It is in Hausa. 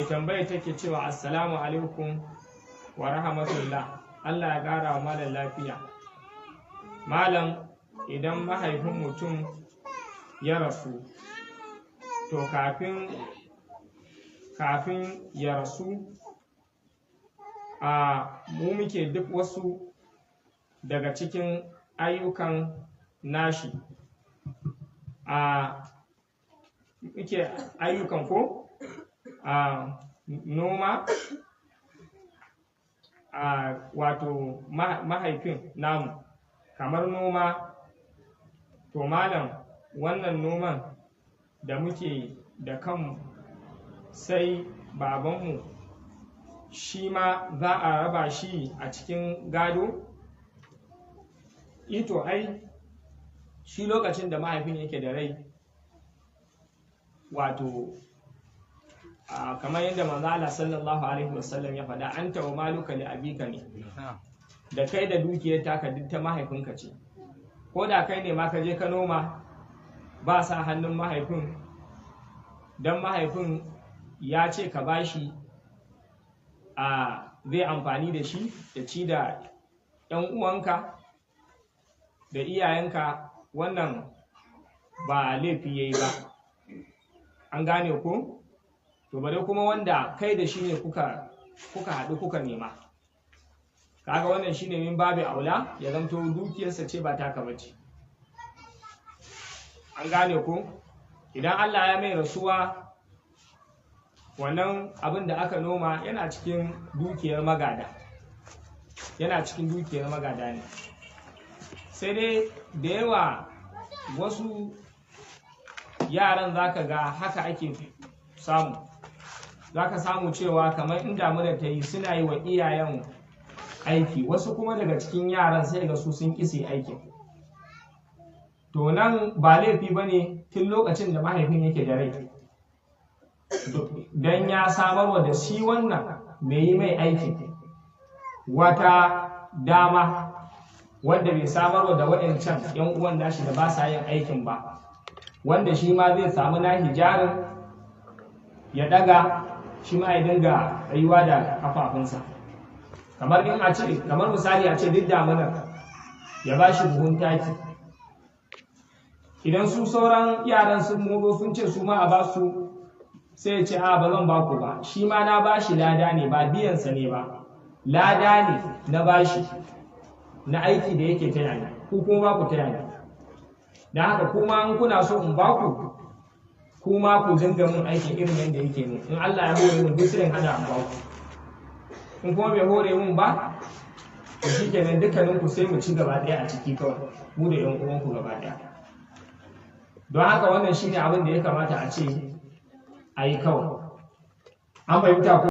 tambaya take cewa assalamu alaikum wa rahmatullah, Allah ya ƙara wa malam lafiya. Malam, idan mahaifin mutum ya rasu, to kafin ya rasu mu muke duk wasu daga cikin ayyukan nashi, muke ayyukan ko noma, wato mahaifin namu kamar noma. To malam, wannan noman da muke da kanmu sai babanmu shi ma za a raba shi a cikin gado? Ito ai shi lokacin da mahaifin yake da rai, wato kamar yadda manzo Allah sallallahu alaihi wasallam ya faɗa, anta wa maluka li abika ne, da kai da dukiyar taka duk ta mahaifinka ce. Ko da kai ne ma ka je ka noma, ba sa hannun mahaifin, dan mahaifin ya ce ka bashi zai amfani da shi da ci da 'yan uwanka da iyayenka, wannan ba laifi yayi ba. An gane ko? To bare kuma wanda kai da shi ne kuka haɗu kuka nema, kaga wannan shine min babu aula ya zanto dukiyarsa ce ba taka bace. An gane ko? Idan Allah ya mai rasuwa, wannan abin da aka noma yana cikin dukiyar magada, ne. Sai dai da yawa wasu yaran zaka ga haka ake samu, zaka samu cewa kamar in damuna ta yi suna yi wa iyayen aiki, wasu kuma daga cikin yaran sai ga su sun ƙi aikin. To nan ba laifi ba ne tun lokacin da mahaifin yake da rai, don ya samarwa da shi wannan mai yi mai aiki wata dama wanda bai samarwa da waɗancan 'yan uwan nashi da ba sa yin aikin ba, wanda shi ma zai samu nashi jarin ya daga, shi ma ya dinga rayuwa da kafafunsa. Kamar misali a ce duk damunar ya ba shi buhun taki, idan su sauran yaran sun muro sun ce su ma a ba su, sai ya ce ba zan ba ku ba, shi ma na ba shi lada ne, ba biyansa ne ba, lada ne na ba shi na aiki da yake taya ni, ku kuma ba ku taya ni. Da haka kuma in kuna so in ba ku, kuma ku dinga mun aikin irin yadda yake mun. In Allah ya hore mun duk sai in hada an ba ku, in kuma bai hore mun ba, to shikenan dukkanin ku sai mu ci gaba ɗaya a ciki kawai, mu da 'yan uwanku gaba ɗaya. Don haka wannan shine abin da ya kamata a ce a yi kawai. An fahimta ko?